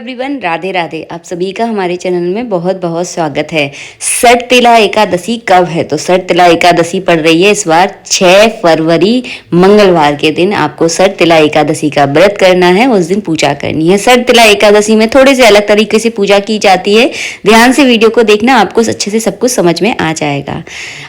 Everyone, Radhe Radhe. आप सभी का हमारे चैनल में बहुत बहुत स्वागत है। सठ तिला एकादशी कब है? तो सठ तिला एकादशी पड़ रही है इस बार 6 फरवरी मंगलवार के दिन। आपको सठ तिला एकादशी का व्रत करना है, उस दिन पूजा करनी है। सठ तिला एकादशी में थोड़े से अलग तरीके से पूजा की जाती है। ध्यान से वीडियो को देखना, आपको अच्छे से सब कुछ समझ में आ जाएगा।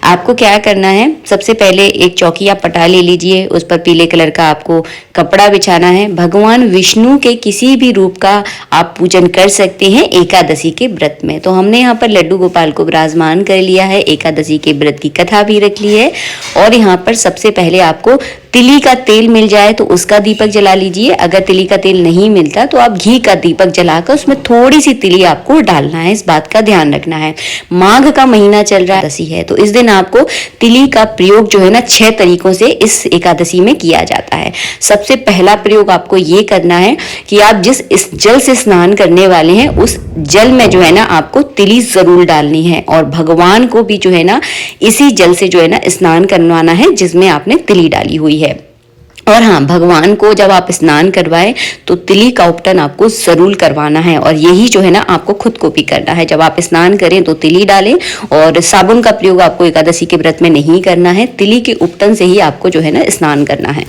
आपको क्या करना है, सबसे पहले एक चौकी या पटा ले लीजिए, उस पर पीले कलर का आपको कपड़ा बिछाना है। भगवान विष्णु के किसी भी रूप का आप पूजन कर सकते हैं एकादशी के व्रत में। तो हमने यहाँ पर लड्डू गोपाल को विराजमान कर लिया है, एकादशी के व्रत की कथा भी रख ली है। और यहाँ पर सबसे पहले आपको तिली का तेल मिल जाए तो उसका दीपक जला लीजिए। अगर तिली का तेल नहीं मिलता तो आप घी का दीपक जलाकर उसमें थोड़ी सी तिली आपको डालना है, इस बात का ध्यान रखना है। माघ का महीना चल रहा है तो इस दिन आपको तिली का प्रयोग जो है ना 6 तरीकों से इस एकादशी में किया जाता है। सबसे पहला प्रयोग आपको ये करना है कि आप जिस इस जल से स्नान करने वाले हैं उस जल में जो है ना आपको तिली जरूर डालनी है, और भगवान को भी जो है ना इसी जल से जो है ना स्नान करवाना है जिसमें आपने तिली डाली हुई है। और हाँ, भगवान को जब आप स्नान करवाएं तो तिली का उपटन आपको जरूर करवाना है, और यही जो है ना आपको खुद को भी करना है। जब आप स्नान करें तो तिली डालें, और साबुन का प्रयोग आपको एकादशी के व्रत में नहीं करना है। तिली के उपटन से ही आपको जो है ना स्नान करना है।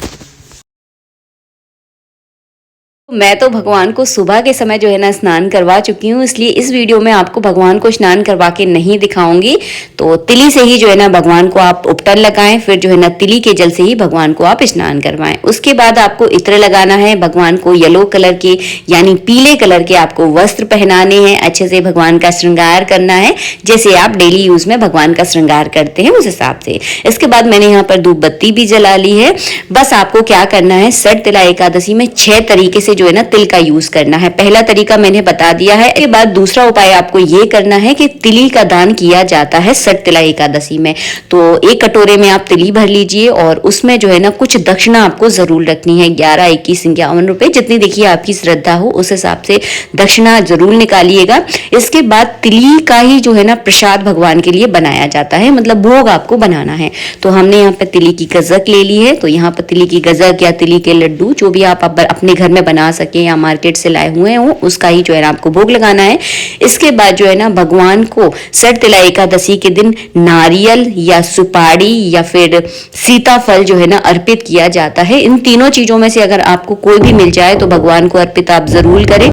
मैं तो भगवान को सुबह के समय जो है ना स्नान करवा चुकी हूँ, इसलिए इस वीडियो में आपको भगवान को स्नान करवा के नहीं दिखाऊंगी। तो तिली से ही जो है ना भगवान को आप उपटन लगाएं, फिर जो है ना तिली के जल से ही भगवान को आप स्नान करवाएं। उसके बाद आपको इत्र लगाना है। भगवान को येलो कलर के यानी पीले कलर के आपको वस्त्र पहनाने हैं। अच्छे से भगवान का श्रृंगार करना है, जैसे आप डेली यूज में भगवान का श्रृंगार करते हैं उस हिसाब से। इसके बाद मैंने यहाँ पर धूप बत्ती भी जला ली है। बस आपको क्या करना है, सठ तिला एकादशी में 6 तरीके से जो है ना तिल का यूज करना है। पहला तरीका मैंने बता दिया है। इसके बाद दूसरा उपाय आपको ये करना है कि तिली का दान किया जाता है सठ तिला एकादशी में। तो एक कटोरे में आप तिली भर लीजिए और उसमें जो है ना कुछ दक्षिणा आपको जरूर रखनी है। 11, 21, 51 रुपए, जितनी देखिए आपकी श्रद्धा हो उस हिसाब से दक्षिणा जरूर निकालिएगा। इसके बाद तिली का ही जो है ना प्रसाद भगवान के लिए बनाया जाता है, मतलब भोग आपको बनाना है। तो हमने यहाँ पर तिली की गजक ले ली है। तो यहाँ पर तिली की गजक या तिली के लड्डू जो भी आप अपने घर में बना सके या मार्केट से लाए हुए हो उसका ही जो है ना आपको भोग लगाना है। इसके बाद जो है ना भगवान को सठ तिला एकादशी के दिन नारियल या सुपारी या फिर सीताफल जो है ना अर्पित किया जाता है। इन तीनों चीजों में से अगर आपको कोई भी मिल जाए तो भगवान को अर्पित आप जरूर करें।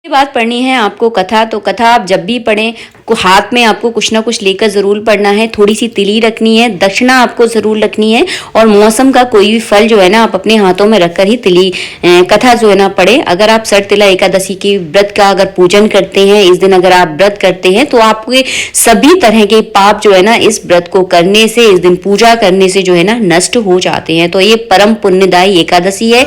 बात पढ़नी है आपको कथा, तो कथा आप जब भी पढ़ें हाथ में आपको कुछ ना कुछ लेकर जरूर पढ़ना है। थोड़ी सी तिली रखनी है, दक्षिणा आपको जरूर रखनी है, और मौसम का कोई भी फल जो है ना आप अपने हाथों में रखकर ही तिली कथा जो है ना पढ़े। अगर आप सठ तिला एकादशी के व्रत का अगर पूजन करते हैं, इस दिन अगर आप व्रत करते हैं तो आपके सभी तरह के पाप जो है ना इस व्रत को करने से, इस दिन पूजा करने से जो है ना नष्ट हो जाते हैं। तो ये परम पुण्यदायी एकादशी है।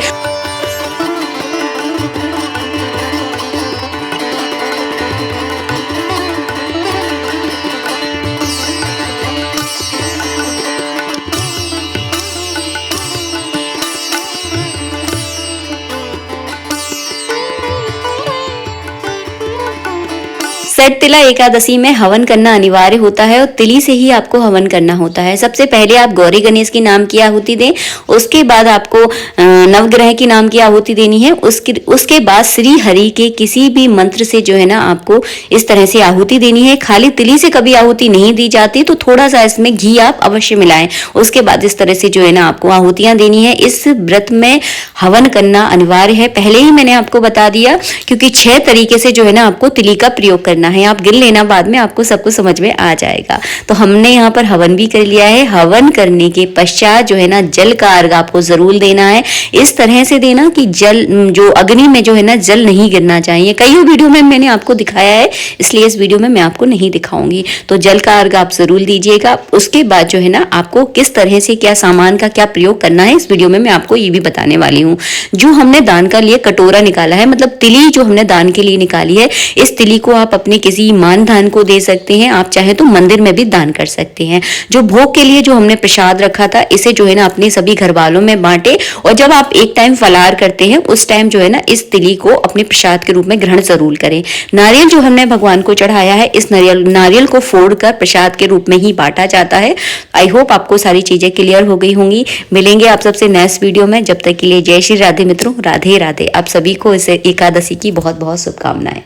सठ तिला एकादशी में हवन करना अनिवार्य होता है, और तिली से ही आपको हवन करना होता है। सबसे पहले आप गौरी गणेश की नाम की आहुति दें, उसके बाद आपको नवग्रह की नाम की आहुति देनी है। उसके बाद श्री हरि के किसी भी मंत्र से जो है ना आपको इस तरह से आहुति देनी है। खाली तिली से कभी आहुति नहीं दी जाती, तो थोड़ा सा इसमें घी आप अवश्य मिलाएं। उसके बाद इस तरह से जो है ना आपको आहुतियां देनी है। इस व्रत में हवन करना अनिवार्य है, पहले ही मैंने आपको बता दिया, क्योंकि 6 तरीके से जो है ना आपको तिली का प्रयोग करना है। आप गिन लेना, बाद में आपको सब कुछ समझ में आ जाएगा। तो हमने यहाँ पर हवन भी कर लिया है। हवन करने के पश्चात जो है ना जल का अर्घ आपको जरूर देना है। इस तरह से देना कि जल जो अग्नि में जो है ना जल नहीं गिरना चाहिए। कई वीडियो में मैंने आपको दिखाया है, इसलिए इस वीडियो में मैं आपको नहीं दिखाऊंगी। तो जल का अर्घ आप जरूर दीजिएगा। उसके बाद जो है ना आपको किस तरह से क्या सामान का क्या प्रयोग करना है इस वीडियो में मैं आपको ये भी बताने वाली हूँ। जो हमने दान का लिए कटोरा निकाला है, मतलब तिली जो हमने दान के लिए निकाली है, इस तिली को आप अपने किसी मान धान को दे सकते हैं, आप चाहे तो मंदिर में भी दान कर सकते हैं। जो भोग के लिए जो हमने प्रसाद रखा था, इसे जो है ना अपने सभी घर वालों में बांटे। और जब आप एक टाइम फलाहार करते हैं उस टाइम जो है ना इस तिली को अपने प्रसाद के रूप में ग्रहण जरूर करें। नारियल जो हमने भगवान को चढ़ाया है, इस नारियल को फोड़कर प्रसाद के रूप में ही बांटा जाता है। आई होप आपको सारी चीजें क्लियर हो गई होंगी। मिलेंगे आप सबसे नेक्स्ट वीडियो में, जब तक के लिए जय श्री राधे मित्रों, राधे राधे। आप सभी को इस एकादशी की बहुत बहुत शुभकामनाएं।